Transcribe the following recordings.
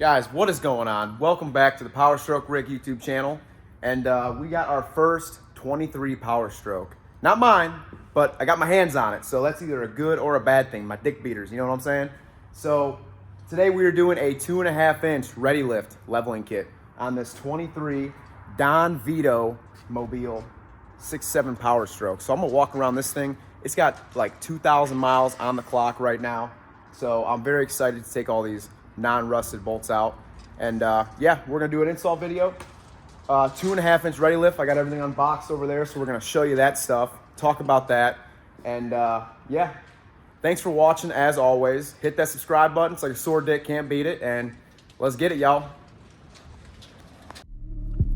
Guys, what is going on? Welcome back to the Powerstrokerick YouTube channel. And we got our first 23 Powerstroke. Not mine, but I got my hands on it. So that's either a good or a bad thing. My dick beaters, you know what I'm saying? So today we are doing a 2.5 inch ready lift leveling kit on this 23 Don Vito Mobile 6.7 Powerstroke. So I'm gonna walk around this thing. It's got like 2,000 miles on the clock right now. So I'm very excited to take all these non-rusted bolts out. And yeah, we're gonna do an install video. 2.5 inch ready lift. I got everything unboxed over there, so we're gonna show you that stuff, talk about that. And yeah, thanks for watching as always. Hit that subscribe button. It's like a sore dick, can't beat it. And let's get it, y'all.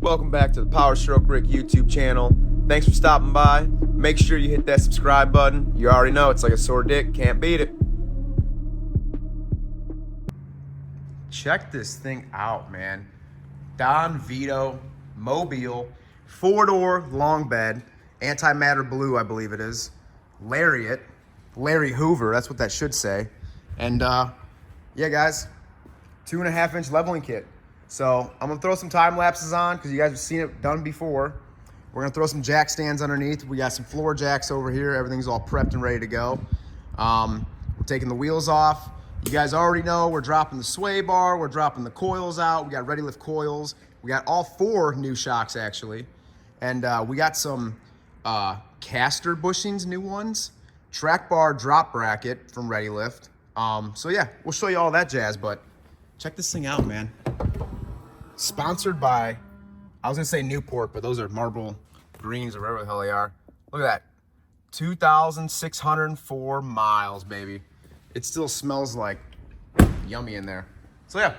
Welcome back to the Powerstrokerick YouTube channel. Thanks for stopping by. Make sure you hit that subscribe button. You already know it's like a sore dick, can't beat it. Check this thing out, man. Don Vito Mobile 4-door long bed, antimatter blue, I believe it is. Lariat, Larry Hoover, that's what that should say. And yeah, guys, 2.5 inch leveling kit. So I'm gonna throw some time lapses on because you guys have seen it done before. We're gonna throw some jack stands underneath. We got some floor jacks over here. Everything's all prepped and ready to go. We're taking the wheels off. You guys already know we're dropping the sway bar, we're dropping the coils out, we got ready lift coils, we got all 4 new shocks actually, and we got some caster bushings, new ones, track bar drop bracket from ready lift. So yeah, we'll show you all that jazz, but check this thing out, man. Sponsored by, I was gonna say Newport, but those are Marble Greens or whatever the hell they are. Look at that, 2,604 miles, baby. It still smells like yummy in there. So yeah,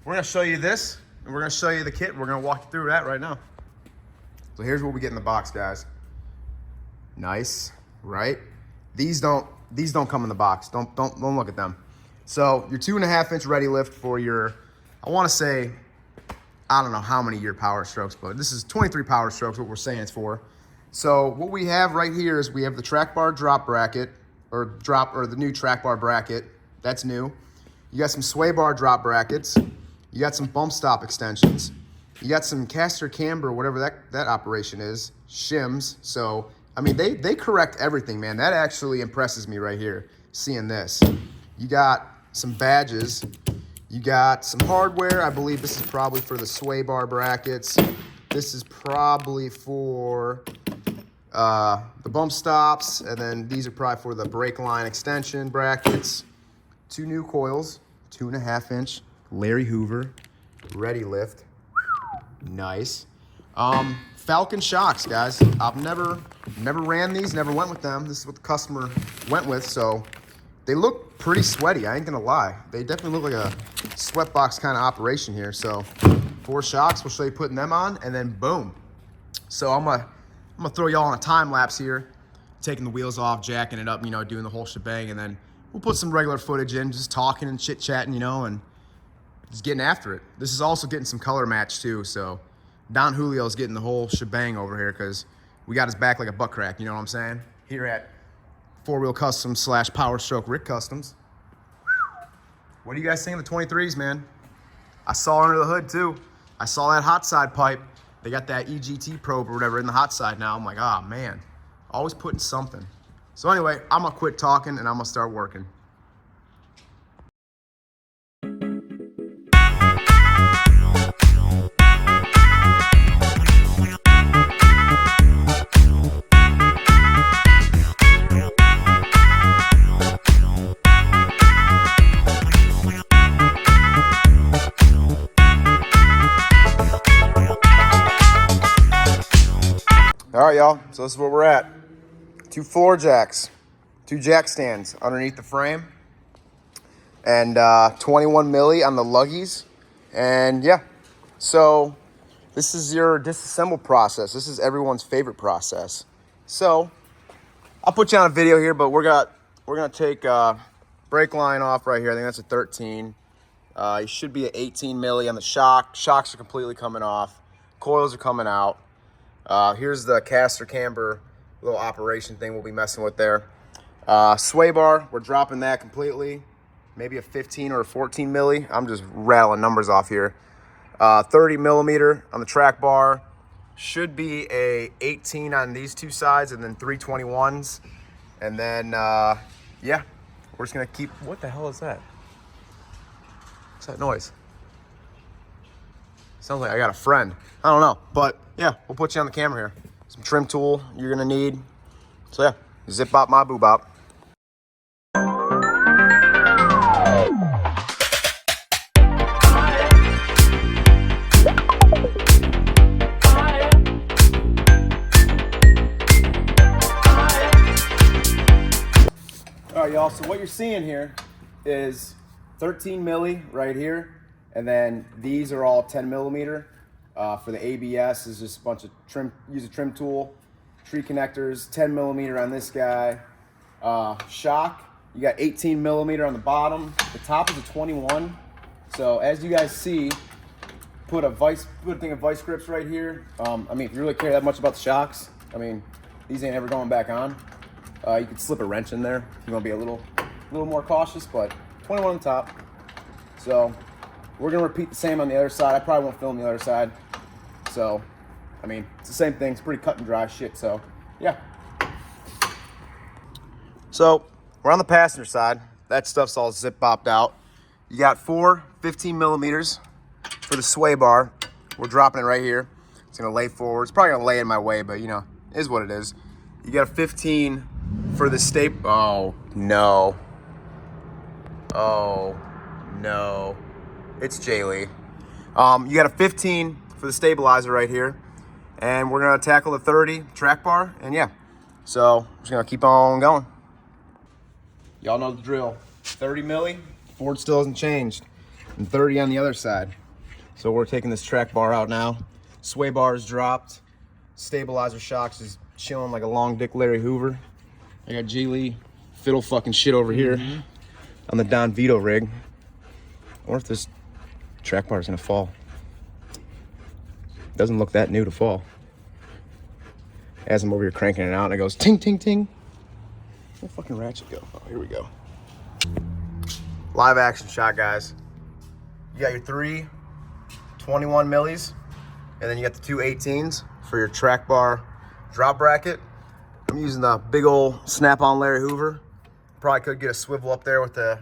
we're gonna show you this, and we're gonna show you the kit. We're gonna walk you through that right now. So here's what we get in the box, guys. Nice, right? These don't come in the box. Don't look at them. So your 2.5 inch ready lift for your, I wanna say, I don't know how many year Powerstrokes, but this is 23 Powerstrokes, what we're saying it's for. So what we have right here is we have the track bar drop bracket, or the new track bar bracket. That's new. You got some sway bar drop brackets. You got some bump stop extensions. You got some caster camber, whatever that operation is, shims. So I mean, they correct everything, man. That actually impresses me right here, seeing this. You got some badges. You got some hardware. I believe this is probably for the sway bar brackets. This is probably for the bump stops, and then these are probably for the brake line extension brackets. 2 new coils, 2.5 inch Larry Hoover ready lift. Nice. Falcon shocks, guys. I've never ran these, never went with them. This is what the customer went with, so they look pretty sweaty, I ain't gonna lie. They definitely look like a sweatbox kind of operation here. So 4 shocks, we'll show you putting them on, and then boom. So I'm gonna throw y'all on a time lapse here, taking the wheels off, jacking it up, you know, doing the whole shebang, and then we'll put some regular footage in, just talking and chit-chatting, you know, and just getting after it. This is also getting some color match too, so Don Julio's getting the whole shebang over here because we got his back like a butt crack, you know what I'm saying? Here at 4-Wheel Customs / Powerstrokerick Customs. What do you guys think of the 23s, man? I saw under the hood too. I saw that hot side pipe. They got that EGT probe or whatever in the hot side now. I'm like, oh man, always putting something. So anyway, I'm gonna quit talking and I'm gonna start working. All right, y'all, so this is where we're at. 2 floor jacks, 2 jack stands underneath the frame, and 21 milli on the luggies. And yeah, so this is your disassemble process. This is everyone's favorite process. So I'll put you on a video here, but we're gonna take brake line off right here. I think that's a 13. It should be an 18 milli on the shock. Shocks are completely coming off. Coils are coming out. Here's the caster camber little operation thing we'll be messing with there. Sway bar, we're dropping that completely. maybe a 15 or a 14 milli. I'm just rattling numbers off here. 30 millimeter on the track bar. Should be a 18 on these two sides, and then 321s. And then, yeah, we're just gonna keep, what the hell is that? What's that noise? Sounds like I got a friend. I don't know, but yeah, we'll put you on the camera here. Some trim tool you're gonna need. So yeah, zip bop my boo bop. All right, y'all, so what you're seeing here is 13 milli right here, and then these are all 10 millimeter. For the ABS is just a bunch of trim, use a trim tool, tree connectors, 10 millimeter on this guy. Shock, you got 18 millimeter on the bottom. The top is a 21. So as you guys see, put a thing of vice grips right here. I mean, if you really care that much about the shocks, I mean, these ain't ever going back on. You could slip a wrench in there if you want to be a little more cautious, but 21 on the top. So we're gonna repeat the same on the other side. I probably won't film the other side. So, I mean, it's the same thing. It's pretty cut and dry shit. So, yeah. So we're on the passenger side. That stuff's all zip bopped out. You got 4 15 millimeters for the sway bar. We're dropping it right here. It's gonna lay forward. It's probably gonna lay in my way, but you know, it is what it is. You got a 15 for the staple. Oh no. Oh no. It's Jaylee. You got a 15 for the stabilizer right here. And we're gonna tackle the 30 track bar, and yeah. So I'm just gonna keep on going. Y'all know the drill. 30 milli, Ford still hasn't changed. And 30 on the other side. So we're taking this track bar out now. Sway bar is dropped. Stabilizer shocks is chilling like a long dick Larry Hoover. I got Jaylee fiddle fucking shit over here on the Don Vito rig. I wonder if this track bar is gonna fall. Doesn't look that new to fall. As I'm over here cranking it out, and it goes ting, ting, ting. Where'd the fucking ratchet go? Oh, here we go. Live action shot, guys. You got your 3 21 millis, and then you got the 2 18s for your track bar drop bracket. I'm using the big old snap-on Larry Hoover. Probably could get a swivel up there with the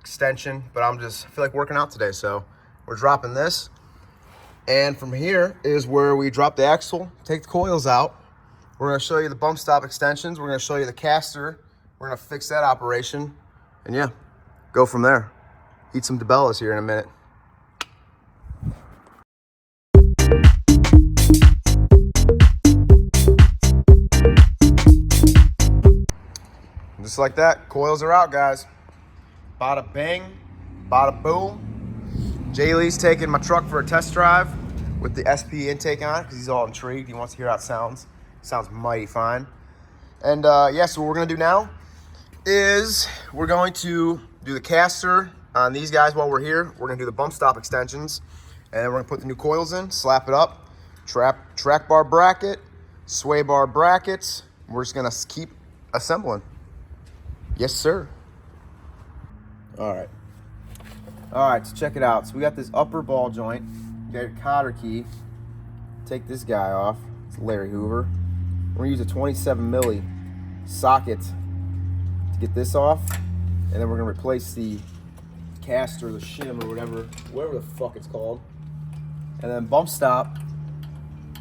extension, but I feel like working out today, so we're dropping this. And from here is where we drop the axle, take the coils out. We're gonna show you the bump stop extensions. We're gonna show you the caster. We're gonna fix that operation. And yeah, go from there. Eat some DeBellas here in a minute. Just like that, coils are out, guys. Bada bing, bada boom. Jaylee's taking my truck for a test drive with the SP intake on because he's all intrigued. He wants to hear how it sounds. Sounds mighty fine. And yeah, so what we're gonna do now is we're going to do the caster on these guys while we're here. We're gonna do the bump stop extensions, and then we're gonna put the new coils in, slap it up, track bar bracket, sway bar brackets. We're just gonna keep assembling. Yes, sir. All right, so check it out. So we got this upper ball joint. You got your cotter key. Take this guy off. It's Larry Hoover. We're gonna use a 27 milli socket to get this off, and then we're gonna replace the caster, the shim, or whatever the fuck it's called. And then bump stop.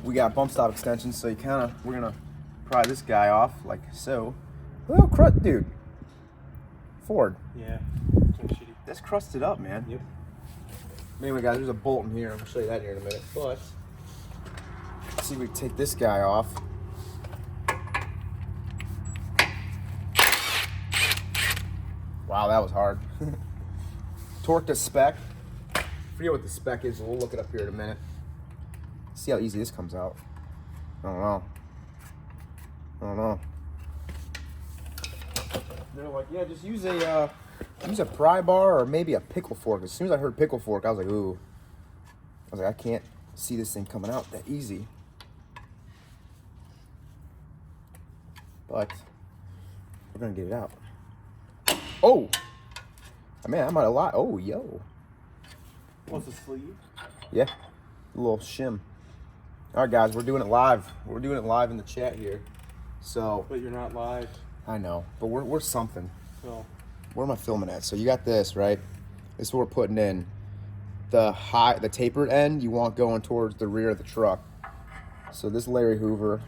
We got bump stop extensions, so we're gonna pry this guy off like so. Oh, crud, dude. Ford. Yeah. That's crusted up, man. Yep. Anyway, guys, there's a bolt in here. I'm gonna show you that here in a minute. But let's see if we can take this guy off. Wow, that was hard. Torque to spec. I forget what the spec is, so we'll look it up here in a minute. See how easy this comes out. I don't know. They're like, yeah, just use a pry bar or maybe a pickle fork. As soon as I heard pickle fork, I was like, ooh. I was like, I can't see this thing coming out that easy. But we're gonna get it out. Oh! I mean, I might have lied. Oh, yo. What's the sleeve? Yeah, a little shim. All right, guys, we're doing it live. We're doing it live in the chat here. So. But you're not live. I know, but we're something. So. Where am I filming at? So you got this, right? This is what we're putting in. The tapered end, you want going towards the rear of the truck. So this Larry Hoover.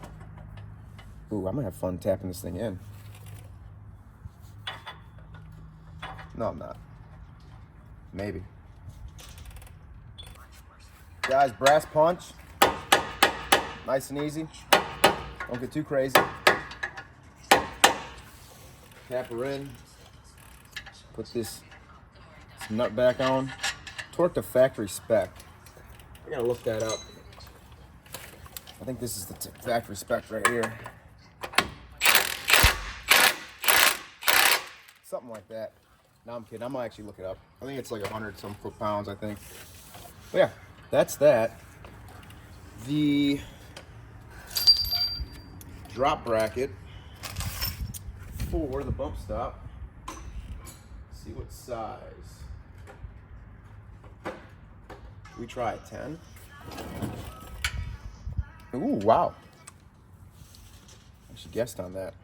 Ooh, I'm gonna have fun tapping this thing in. No, I'm not. Maybe. Guys, brass punch. Nice and easy. Don't get too crazy. Tap her in. Put this nut back on. Torque to factory spec. I gotta look that up. I think this is the factory spec right here. Something like that. No, I'm kidding. I'm gonna actually look it up. I think it's like 100-some foot-pounds, I think. But yeah, that's that. The drop bracket for the bump stop. Let's see what size. We try a 10. Ooh, wow. I should guessed on that.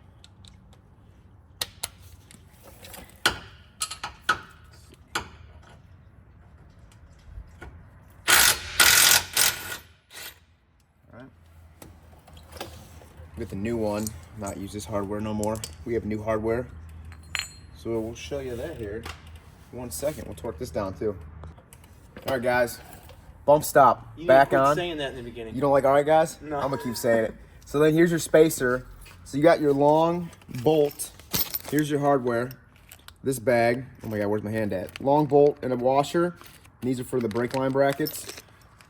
Get the new one, not use this hardware no more. We have new hardware. So we'll show you that here. 1 second, we'll torque this down too. All right, guys, bump stop, you back quit on. Saying that in the beginning. You don't like, all right, guys? No. I'm gonna keep saying it. So then here's your spacer. So you got your long bolt. Here's your hardware. This bag, oh my God, where's my hand at? Long bolt and a washer. And these are for the brake line brackets.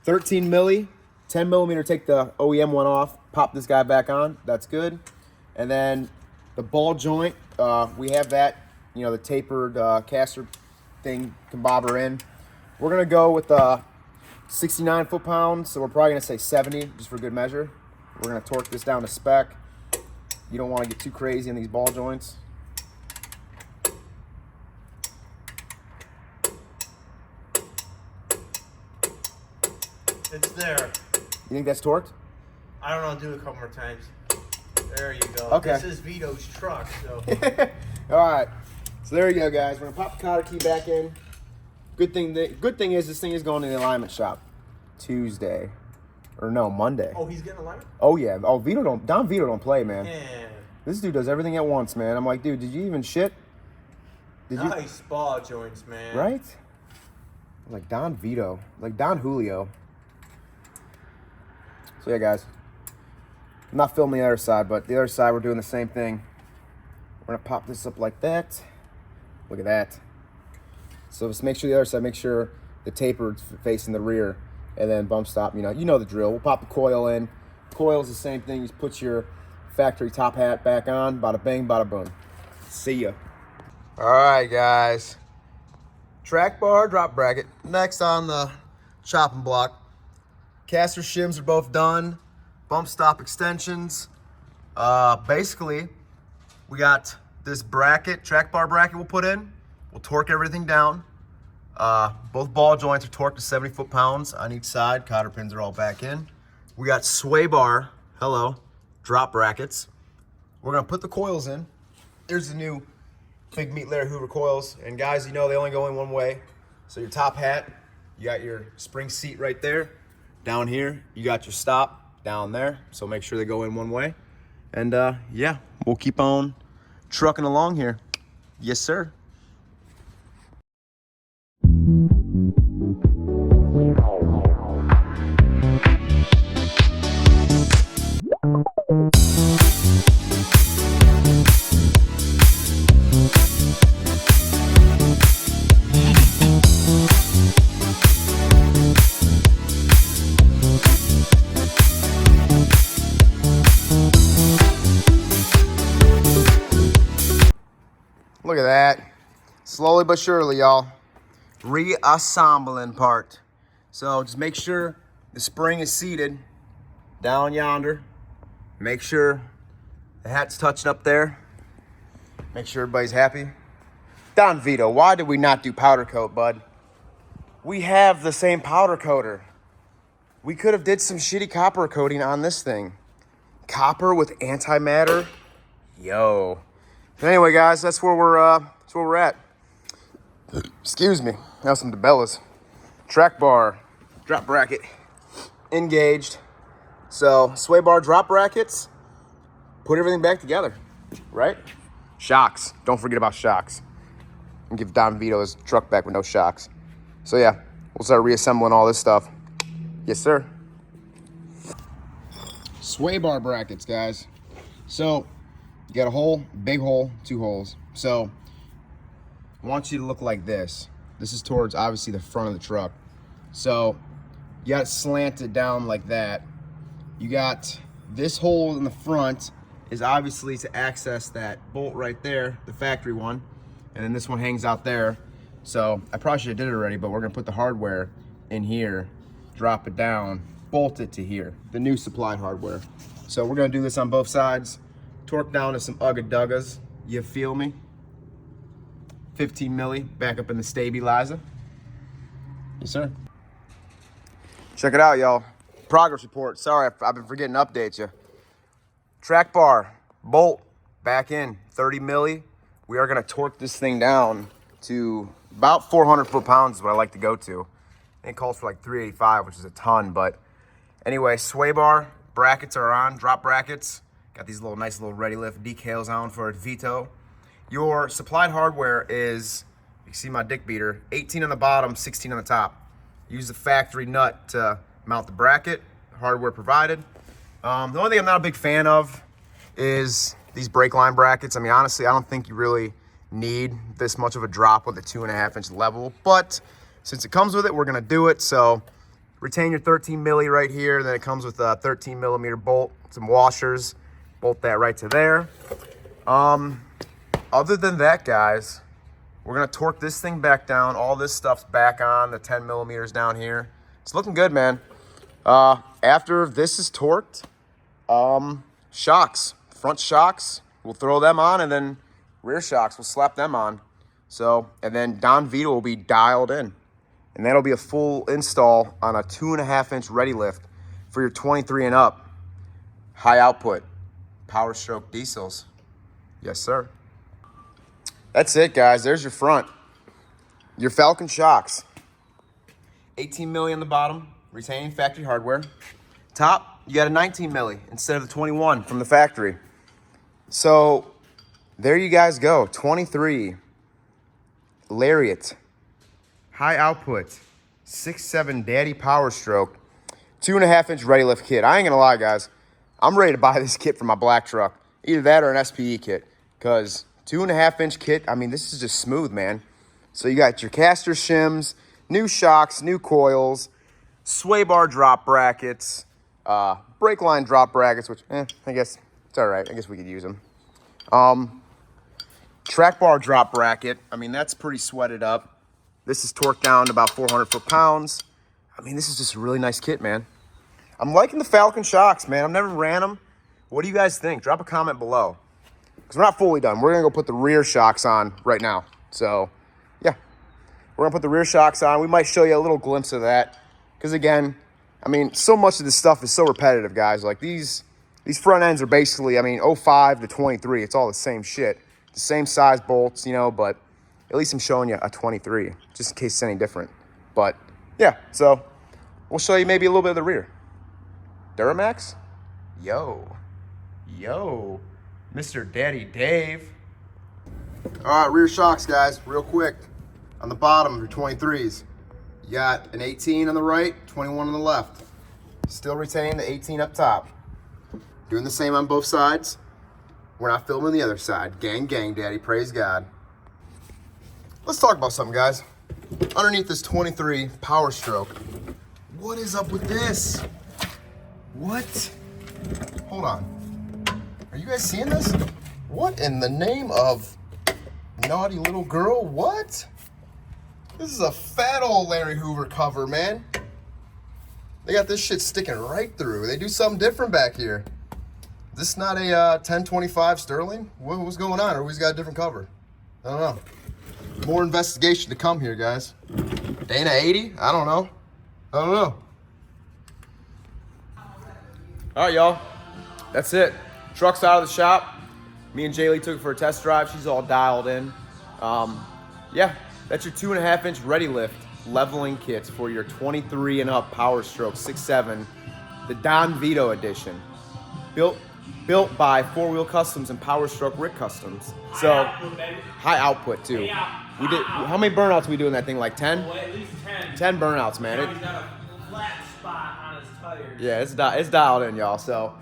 13 milli. 10 millimeter, take the OEM one off, pop this guy back on, that's good. And then the ball joint, we have that, you know, the tapered caster thing can bobber in. We're gonna go with 69 foot-pounds, so we're probably gonna say 70, just for good measure. We're gonna torque this down to spec. You don't wanna get too crazy in these ball joints. It's there. You think that's torqued? I don't know. Do it a couple more times. There you go. Okay. This is Vito's truck, so. All right. So there you go, guys. We're gonna pop the cotter key back in. Good thing is this thing is going to the alignment shop Tuesday, or no, Monday. Oh, he's getting alignment. Oh yeah. Oh, Don Vito don't play, man. Yeah. This dude does everything at once, man. I'm like, dude, did you even shit? Nice ball joints, man. Right? Like Don Vito, like Don Julio. So yeah, guys, I'm not filming the other side, but the other side we're doing the same thing. We're gonna pop this up like that. Look at that. So just make sure the other side, make sure the tapered's facing the rear, and then bump stop. You know the drill. We'll pop the coil in. Coil's the same thing. You just put your factory top hat back on. Bada bang, bada boom. See ya. All right, guys. Track bar, drop bracket. Next on the chopping block. Caster shims are both done. Bump stop extensions. Basically, we got this bracket, track bar bracket we'll put in. We'll torque everything down. Both ball joints are torqued to 70 foot-pounds on each side. Cotter pins are all back in. We got sway bar, drop brackets. We're gonna put the coils in. There's the new Big Meat Larry Hoover coils. And guys, you know they only go in one way. So your top hat, you got your spring seat right there. Down here, you got your stop down there. So make sure they go in one way. And yeah, we'll keep on trucking along here. Yes, sir. Look at that. Slowly but surely, y'all. Reassembling part. So just make sure the spring is seated down yonder. Make sure the hat's touching up there. Make sure everybody's happy. Don Vito, why did we not do powder coat, bud? We have the same powder coater. We could have did some shitty copper coating on this thing. Copper with antimatter. Yo. But anyway, guys, that's where we're at. Excuse me. Now some DeBellas. Track bar, drop bracket, engaged. So sway bar drop brackets. Put everything back together, right? Shocks. Don't forget about shocks. And give Don Vito his truck back with no shocks. So yeah, we'll start reassembling all this stuff. Yes, sir. Sway bar brackets, guys. So you got a hole, big hole, 2 holes. So I want you to look like this. This is towards obviously the front of the truck. So you got it slanted down like that. You got this hole in the front is obviously to access that bolt right there, the factory one. And then this one hangs out there. So I probably should have did it already, but we're gonna put the hardware in here, drop it down, bolt it to here, the new supplied hardware. So we're gonna do this on both sides. Torque down to some Ugga Duggas, you feel me? 15 milli, back up in the stabilizer. Yes, sir. Check it out, y'all. Progress report. Sorry, I've been forgetting to update you. Track bar, bolt, back in, 30 milli. We are gonna torque this thing down to about 400 foot-pounds is what I like to go to. It calls for like 385, which is a ton, but anyway, sway bar, brackets are on, drop brackets. Got these little nice little ready lift decals on for Vito. Your supplied hardware is, you see my dick beater, 18 on the bottom, 16 on the top. Use the factory nut to mount the bracket, hardware provided. The only thing I'm not a big fan of is these brake line brackets. I mean, honestly, I don't think you really need this much of a drop with a 2.5-inch level, but since it comes with it, we're gonna do it. So retain your 13 milli right here. Then it comes with a 13 millimeter bolt, some washers, bolt that right to there. Other than that, guys, we're gonna torque this thing back down. All this stuff's back on, the 10 millimeters down here. It's looking good, man. After this is torqued, shocks, front shocks, we'll throw them on, and then rear shocks, we'll slap them on. So, and then Don Vito will be dialed in. And that'll be a full install on a 2.5-inch ready lift for your 23 and up. High output, Powerstroke diesels. Yes, sir. That's it, guys. There's your front. Your Falcon shocks. 18 milli on the bottom, retaining factory hardware. Top, you got a 19 milli instead of the 21 from the factory. So there you guys go. 23 Lariat, high output, 6.7 Daddy Powerstroke, 2.5-inch ready lift kit. I ain't gonna lie, guys. I'm ready to buy this kit for my black truck. Either that or an SPE kit, because 2.5-inch kit, I mean, this is just smooth, man. So you got your caster shims, new shocks, new coils, sway bar drop brackets, brake line drop brackets, which, I guess it's all right. I guess we could use them. Track bar drop bracket, I mean, that's pretty sweated up. This is torqued down to about 400 foot-pounds. I mean, this is just a really nice kit, man. I'm liking the Falcon shocks, man. I've never ran them. What do you guys think? Drop a comment below. Because we're not fully done. We're going to go put the rear shocks on right now. So, yeah. We're going to put the rear shocks on. We might show you a little glimpse of that. Because, again, I mean, so much of this stuff is so repetitive, guys. Like, these front ends are basically, I mean, 05 to 23. It's all the same shit. The same size bolts, you know, but at least I'm showing you a 23, just in case it's any different. But, yeah, so we'll show you maybe a little bit of the rear. Duramax? Yo, Mr. Daddy Dave. All right, rear shocks, guys, real quick. On the bottom of your 23s, you got an 18 on the right, 21 on the left. Still retaining the 18 up top. Doing the same on both sides. We're not filming the other side. Gang, gang, daddy, praise God. Let's talk about something, guys. Underneath this 23 Powerstroke, what is up with this? What? Hold on. Are you guys seeing this? What in the name of naughty little girl? What? This is a fat old Larry Hoover cover, man. They got this shit sticking right through. They do something different back here. Is this not a 1025 Sterling? What's going on? Or we've got a different cover? I don't know. More investigation to come here, guys. Dana 80? I don't know. All right, y'all. That's it. Truck's out of the shop. Me and Jaylee took it for a test drive. She's all dialed in. Yeah, that's your 2.5-inch ready lift leveling kits for your 23 and up Powerstroke 6.7, the Don Vito edition. Built by 4-Wheel Customs and Powerstrokerick Customs. So high output too. We did. How many burnouts we do in that thing? Like 10? Well, at least 10. 10 burnouts, man. Now he's got a flat spot on his tires. Yeah, it's dialed in, y'all. So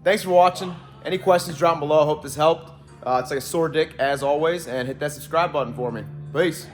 thanks for watching. Any questions, drop them below. I hope this helped. It's like a sore dick, as always. And hit that subscribe button for me. Peace.